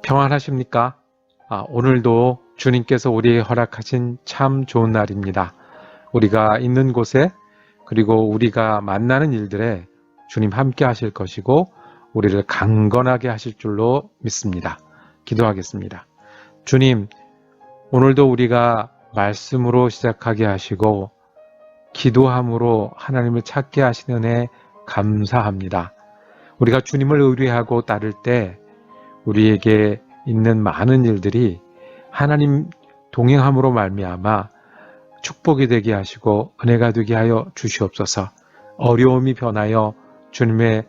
평안하십니까? 오늘도 주님께서 우리에게 허락하신 참 좋은 날입니다. 우리가 있는 곳에 그리고 우리가 만나는 일들에 주님 함께 하실 것이고 우리를 강건하게 하실 줄로 믿습니다. 기도하겠습니다. 주님, 오늘도 우리가 말씀으로 시작하게 하시고 기도함으로 하나님을 찾게 하시는 애 감사합니다. 우리가 주님을 의뢰하고 따를 때 우리에게 있는 많은 일들이 하나님 동행함으로 말미암아 축복이 되게 하시고 은혜가 되게 하여 주시옵소서. 어려움이 변하여 주님의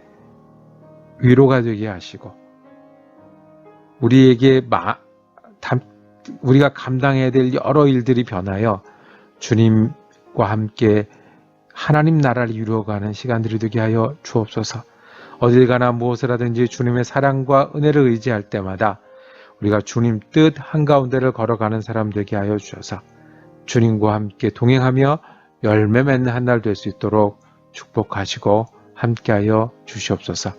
위로가 되게 하시고 우리가 감당해야 될 여러 일들이 변하여 주님과 함께 하나님 나라를 이루어가는 시간들이 되게 하여 주옵소서. 어딜 가나 무엇을 하든지 주님의 사랑과 은혜를 의지할 때마다 우리가 주님 뜻 한가운데를 걸어가는 사람 되게 하여 주셔서 주님과 함께 동행하며 열매 맺는 한 날 될 수 있도록 축복하시고 함께하여 주시옵소서.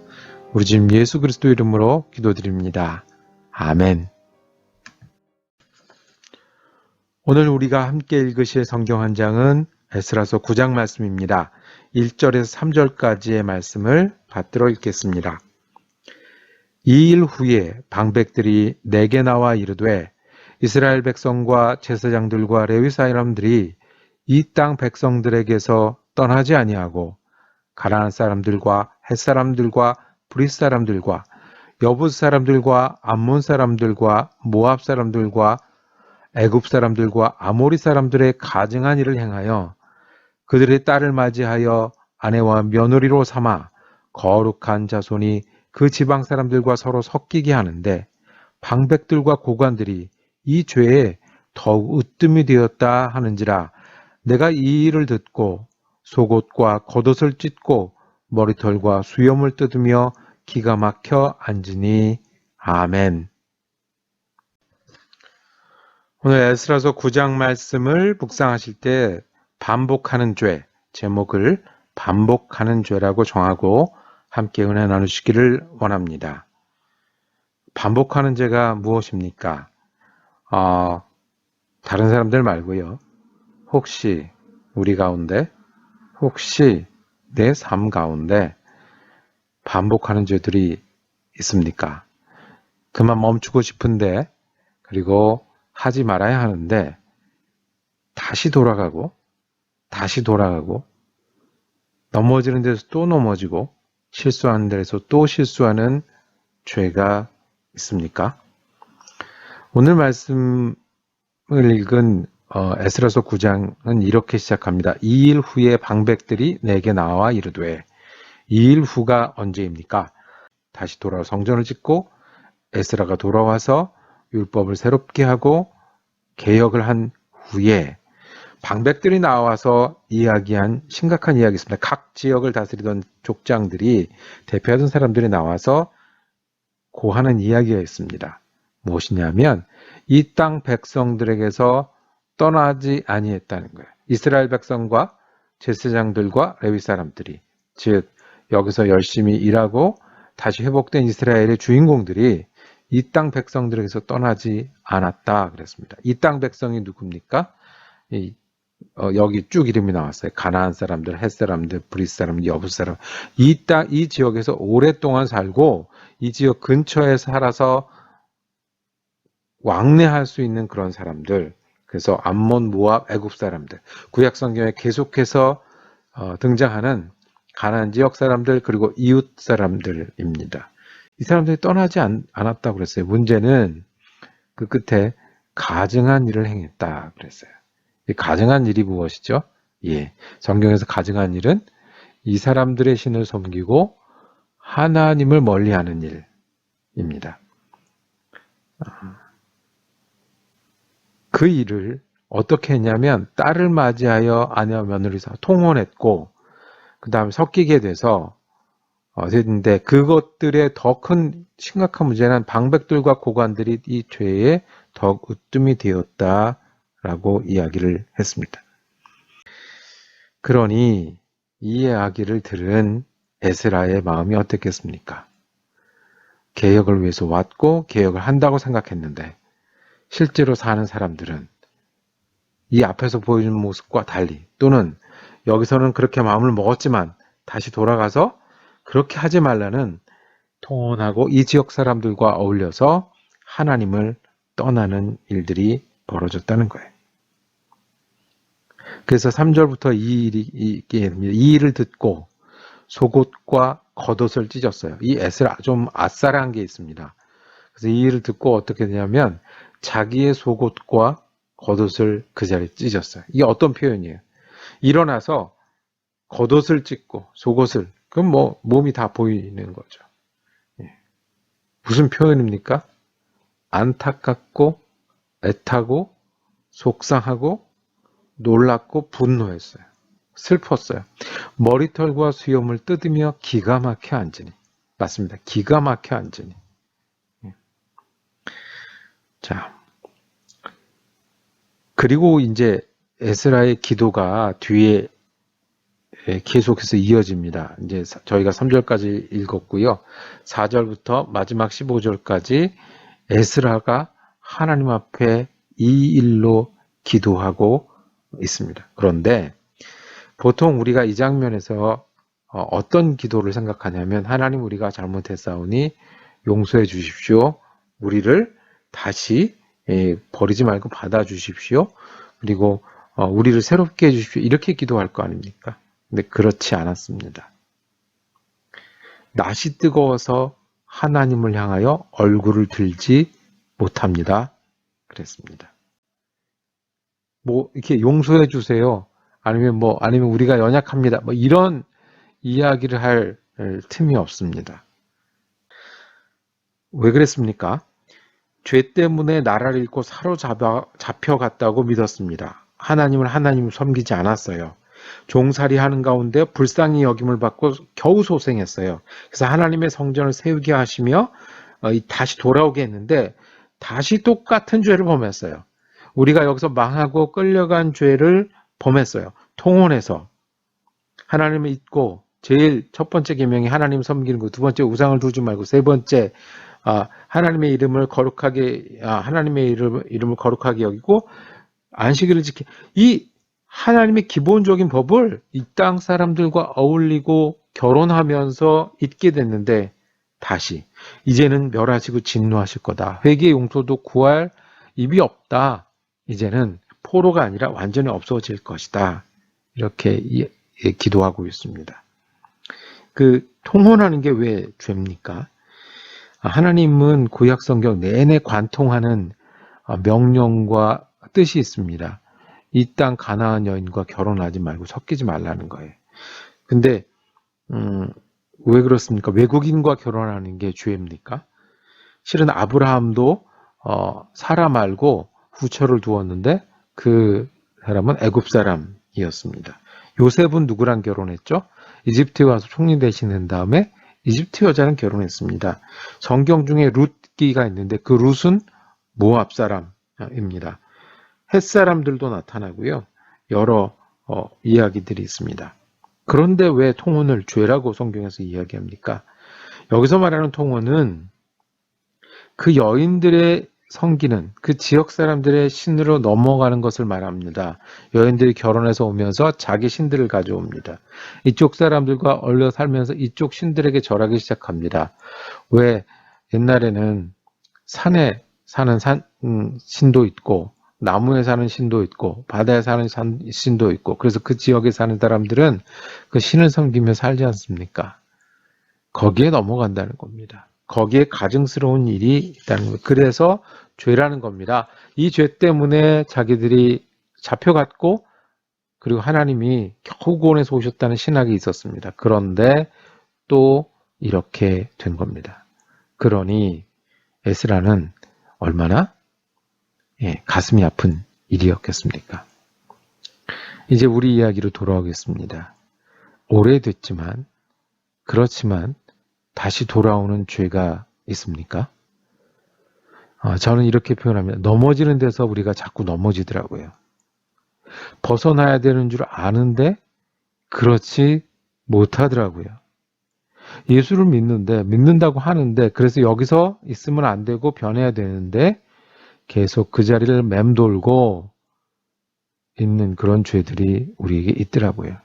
우리 주님 예수 그리스도 이름으로 기도드립니다. 아멘. 오늘 우리가 함께 읽으실 성경 한 장은 에스라서 9장 말씀입니다. 1절에서 3절까지의 말씀을 받들어 읽겠습니다. 2일 후에 방백들이 내게 나와 이르되 이스라엘 백성과 제사장들과 레위 사람들이 이 땅 백성들에게서 떠나지 아니하고 가나안 사람들과 헷 사람들과 브릿 사람들과 여부스 사람들과 암몬 사람들과 모압 사람들과 애굽 사람들과 아모리 사람들의 가증한 일을 행하여 그들의 딸을 맞이하여 아내와 며느리로 삼아 거룩한 자손이 그 지방 사람들과 서로 섞이게 하는데 방백들과 고관들이 이 죄에 더욱 으뜸이 되었다 하는지라 내가 이 일을 듣고 속옷과 겉옷을 찢고 머리털과 수염을 뜯으며 기가 막혀 앉으니 아멘. 오늘 에스라서 9장 말씀을 묵상하실 때 반복하는 죄, 제목을 반복하는 죄라고 정하고 함께 은혜 나누시기를 원합니다. 반복하는 죄가 무엇입니까? 다른 사람들 말고요. 혹시 우리 가운데, 혹시 내 삶 가운데 반복하는 죄들이 있습니까? 그만 멈추고 싶은데, 그리고 하지 말아야 하는데, 다시 돌아가고, 넘어지는 데서 또 넘어지고, 실수하는 데서 또 실수하는 죄가 있습니까? 오늘 말씀을 읽은 에스라서 9장은 이렇게 시작합니다. 2일 후에 방백들이 내게 나와 이르되 2일 후가 언제입니까? 다시 돌아와 성전을 짓고 에스라가 돌아와서 율법을 새롭게 하고 개혁을 한 후에 방백들이 나와서 이야기한 심각한 이야기 있습니다. 각 지역을 다스리던 족장들이 대표하던 사람들이 나와서 고하는 이야기가 있습니다. 무엇이냐면 이 땅 백성들에게서 떠나지 아니했다는 거예요. 이스라엘 백성과 제사장들과 레위 사람들이, 즉 여기서 열심히 일하고 다시 회복된 이스라엘의 주인공들이 이 땅 백성들에게서 떠나지 않았다 그랬습니다. 이 땅 백성이 누굽니까? 여기 쭉 이름이 나왔어요. 가나안 사람들, 헷 사람들, 브릿 사람들, 여부스 사람. 이 지역에서 오랫동안 살고 이 지역 근처에 살아서 왕래할 수 있는 그런 사람들. 그래서 암몬, 모압, 애굽 사람들. 구약 성경에 계속해서 등장하는 가나안 지역 사람들 그리고 이웃 사람들입니다. 이 사람들이 떠나지 않았다고 그랬어요. 문제는 그 끝에 가증한 일을 행했다 그랬어요. 이 가증한 일이 무엇이죠? 성경에서 가증한 일은 이 사람들의 신을 섬기고 하나님을 멀리하는 일입니다. 그 일을 어떻게 했냐면 딸을 맞이하여 아내와 며느리 통혼했고 그 다음에 섞이게 돼서 됐는데 그것들의 더 큰 심각한 문제는 방백들과 고관들이 이 죄에 더욱 으뜸이 되었다라고 이야기를 했습니다. 그러니 이 이야기를 들은 에스라의 마음이 어땠겠습니까? 개혁을 위해서 왔고 개혁을 한다고 생각했는데 실제로 사는 사람들은 이 앞에서 보여준 모습과 달리 또는 여기서는 그렇게 마음을 먹었지만 다시 돌아가서 그렇게 하지 말라는 통혼하고 이 지역 사람들과 어울려서 하나님을 떠나는 일들이 벌어졌다는 거예요. 그래서 3절부터 이 일을 듣고 속옷과 겉옷을 찢었어요. 이 에스라 좀 아싸라한 게 있습니다. 그래서 이 일을 듣고 어떻게 되냐면 자기의 속옷과 겉옷을 그 자리에 찢었어요. 이게 어떤 표현이에요? 일어나서 겉옷을 찢고 속옷을 그럼 뭐 몸이 다 보이는 거죠. 무슨 표현입니까? 안타깝고 애타고 속상하고 놀랍고 분노했어요. 슬펐어요. 머리털과 수염을 뜯으며 기가 막혀 앉으니. 맞습니다. 기가 막혀 앉으니. 자. 그리고 이제 에스라의 기도가 뒤에 계속해서 이어집니다. 이제 저희가 3절까지 읽었고요. 4절부터 마지막 15절까지 에스라가 하나님 앞에 이 일로 기도하고 있습니다. 그런데 보통 우리가 이 장면에서 어떤 기도를 생각하냐면 하나님 우리가 잘못했사오니 용서해 주십시오. 우리를 다시 버리지 말고 받아주십시오. 그리고 우리를 새롭게 해주십시오. 이렇게 기도할 거 아닙니까? 근데 그렇지 않았습니다. 낯이 뜨거워서 하나님을 향하여 얼굴을 들지 못합니다. 그랬습니다. 뭐 이렇게 용서해 주세요. 아니면 우리가 연약합니다. 뭐 이런 이야기를 할 틈이 없습니다. 왜 그랬습니까? 죄 때문에 나라를 잃고 사로잡혀갔다고 믿었습니다. 하나님을 섬기지 않았어요. 종살이 하는 가운데 불쌍히 여김을 받고 겨우 소생했어요. 그래서 하나님의 성전을 세우게 하시며 다시 돌아오게 했는데 다시 똑같은 죄를 범했어요. 우리가 여기서 망하고 끌려간 죄를 범했어요. 통혼해서 하나님을 잊고 제일 첫 번째 계명이 하나님 섬기는 거, 두 번째 우상을 두지 말고, 세 번째 하나님의 이름을 거룩하게 여기고 안식일을 지키. 이 하나님의 기본적인 법을 이 땅 사람들과 어울리고 결혼하면서 잊게 됐는데 다시 이제는 멸하시고 진노하실 거다. 회개 용서도 구할 입이 없다. 이제는 포로가 아니라 완전히 없어질 것이다. 이렇게 기도하고 있습니다. 그 통혼하는 게 왜 죄입니까? 하나님은 구약 성경 내내 관통하는 명령과 뜻이 있습니다. 이 땅 가나안 여인과 결혼하지 말고 섞이지 말라는 거예요. 근데 왜 그렇습니까? 외국인과 결혼하는 게 죄입니까? 실은 아브라함도 사라 말고 후처를 두었는데 그 사람은 애굽 사람이었습니다. 요셉은 누구랑 결혼했죠? 이집트에 와서 총리 대신한 다음에 이집트 여자랑 결혼했습니다. 성경 중에 룻기가 있는데 그 룻은 모압 사람입니다. 헷 사람들도 나타나고요. 여러 이야기들이 있습니다. 그런데 왜 통혼을 죄라고 성경에서 이야기합니까? 여기서 말하는 통혼은 그 여인들의 섬기는 그 지역 사람들의 신으로 넘어가는 것을 말합니다. 여인들이 결혼해서 오면서 자기 신들을 가져옵니다. 이쪽 사람들과 어울려 살면서 이쪽 신들에게 절하기 시작합니다. 왜 옛날에는 산에 사는 신도 있고 나무에 사는 신도 있고 바다에 사는 신도 있고 그래서 그 지역에 사는 사람들은 그 신을 섬기며 살지 않습니까? 거기에 넘어간다는 겁니다. 거기에 가증스러운 일이 있다는 거예요. 그래서 죄라는 겁니다. 이 죄 때문에 자기들이 잡혀갔고 그리고 하나님이 겨우 구원해서 오셨다는 신학이 있었습니다. 그런데 또 이렇게 된 겁니다. 그러니 에스라는 얼마나 가슴이 아픈 일이었겠습니까? 이제 우리 이야기로 돌아오겠습니다. 오래됐지만 그렇지만 다시 돌아오는 죄가 있습니까? 저는 이렇게 표현합니다. 넘어지는 데서 우리가 자꾸 넘어지더라고요. 벗어나야 되는 줄 아는데 그렇지 못하더라고요. 예수를 믿는다고 하는데, 그래서 여기서 있으면 안 되고 변해야 되는데 계속 그 자리를 맴돌고 있는 그런 죄들이 우리에게 있더라고요.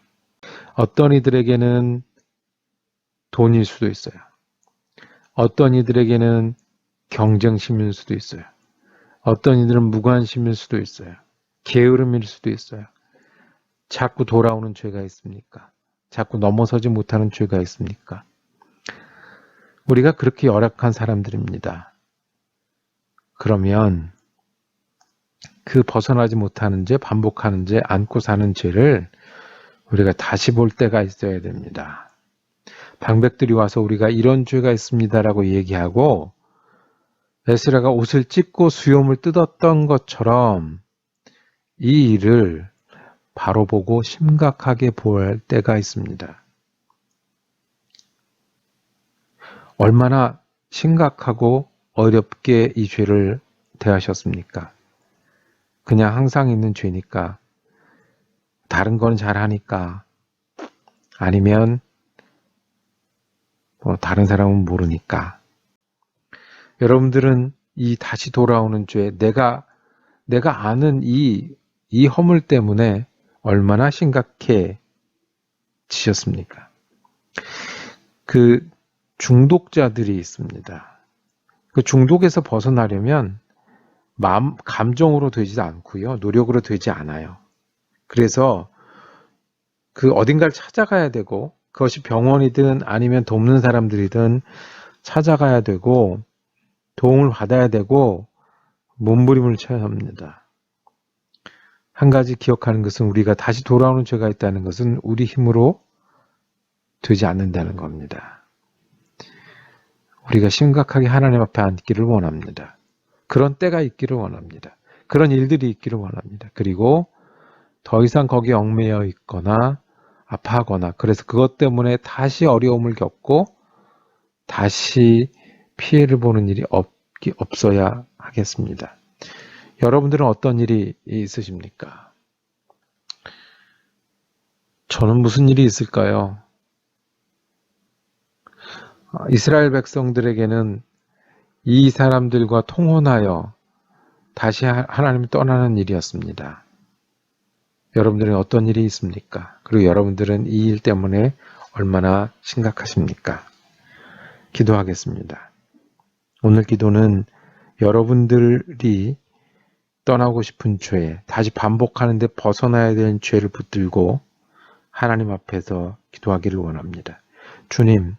어떤 이들에게는 돈일 수도 있어요. 어떤 이들에게는 경쟁심일 수도 있어요. 어떤 이들은 무관심일 수도 있어요. 게으름일 수도 있어요. 자꾸 돌아오는 죄가 있습니까? 자꾸 넘어서지 못하는 죄가 있습니까? 우리가 그렇게 열악한 사람들입니다. 그러면 그 벗어나지 못하는 죄, 반복하는 죄, 안고 사는 죄를 우리가 다시 볼 때가 있어야 됩니다. 방백들이 와서 우리가 이런 죄가 있습니다라고 얘기하고 에스라가 옷을 찢고 수염을 뜯었던 것처럼 이 일을 바로 보고 심각하게 볼 때가 있습니다. 얼마나 심각하고 어렵게 이 죄를 대하셨습니까? 그냥 항상 있는 죄니까, 다른 건 잘하니까, 아니면 다른 사람은 모르니까. 여러분들은 이 다시 돌아오는 죄, 내가 아는 이 허물 때문에 얼마나 심각해지셨습니까? 그 중독자들이 있습니다. 그 중독에서 벗어나려면 감정으로 되지 않고요. 노력으로 되지 않아요. 그래서 그 어딘가를 찾아가야 되고, 그것이 병원이든 아니면 돕는 사람들이든 찾아가야 되고, 도움을 받아야 되고, 몸부림을 쳐야 합니다. 한 가지 기억하는 것은 우리가 다시 돌아오는 죄가 있다는 것은 우리 힘으로 되지 않는다는 겁니다. 우리가 심각하게 하나님 앞에 앉기를 원합니다. 그런 때가 있기를 원합니다. 그런 일들이 있기를 원합니다. 그리고 더 이상 거기에 얽매여 있거나 아파하거나, 그래서 그것 때문에 다시 어려움을 겪고 다시 피해를 보는 일이 없어야 하겠습니다. 여러분들은 어떤 일이 있으십니까? 저는 무슨 일이 있을까요? 이스라엘 백성들에게는 이 사람들과 통혼하여 다시 하나님을 떠나는 일이었습니다. 여러분들은 어떤 일이 있습니까? 그리고 여러분들은 이 일 때문에 얼마나 심각하십니까? 기도하겠습니다. 오늘 기도는 여러분들이 떠나고 싶은 죄, 다시 반복하는데 벗어나야 되는 죄를 붙들고 하나님 앞에서 기도하기를 원합니다. 주님,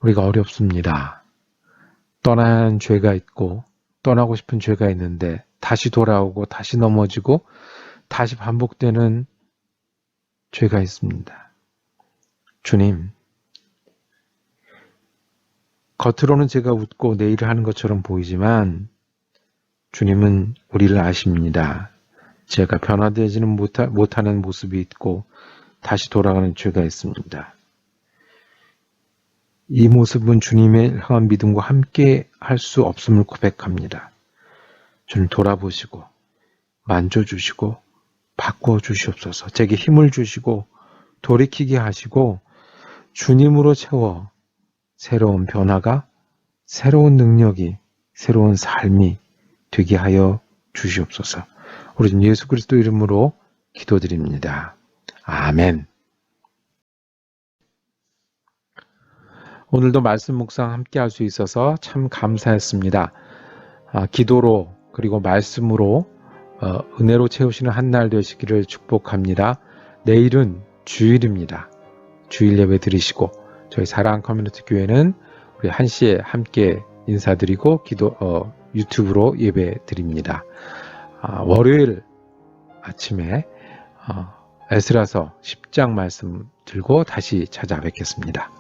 우리가 어렵습니다. 떠나야 하는 죄가 있고 떠나고 싶은 죄가 있는데 다시 돌아오고 다시 넘어지고 다시 반복되는 죄가 있습니다. 주님, 겉으로는 제가 웃고 내 일을 하는 것처럼 보이지만 주님은 우리를 아십니다. 제가 변화되지는 못하는 모습이 있고 다시 돌아가는 죄가 있습니다. 이 모습은 주님의 향한 믿음과 함께 할 수 없음을 고백합니다. 주님 돌아보시고 만져주시고 바꿔주시옵소서. 제게 힘을 주시고 돌이키게 하시고 주님으로 채워 새로운 변화가, 새로운 능력이, 새로운 삶이 되게 하여 주시옵소서. 우리 주 예수 그리스도 이름으로 기도드립니다. 아멘. 오늘도 말씀 묵상 함께 할 수 있어서 참 감사했습니다. 기도로 그리고 말씀으로 은혜로 채우시는 한 날 되시기를 축복합니다. 내일은 주일입니다. 주일 예배 드리시고 저희 사랑 커뮤니티 교회는 우리 1시에 함께 인사드리고 유튜브로 예배 드립니다. 월요일 아침에 에스라서 10장 말씀 들고 다시 찾아뵙겠습니다.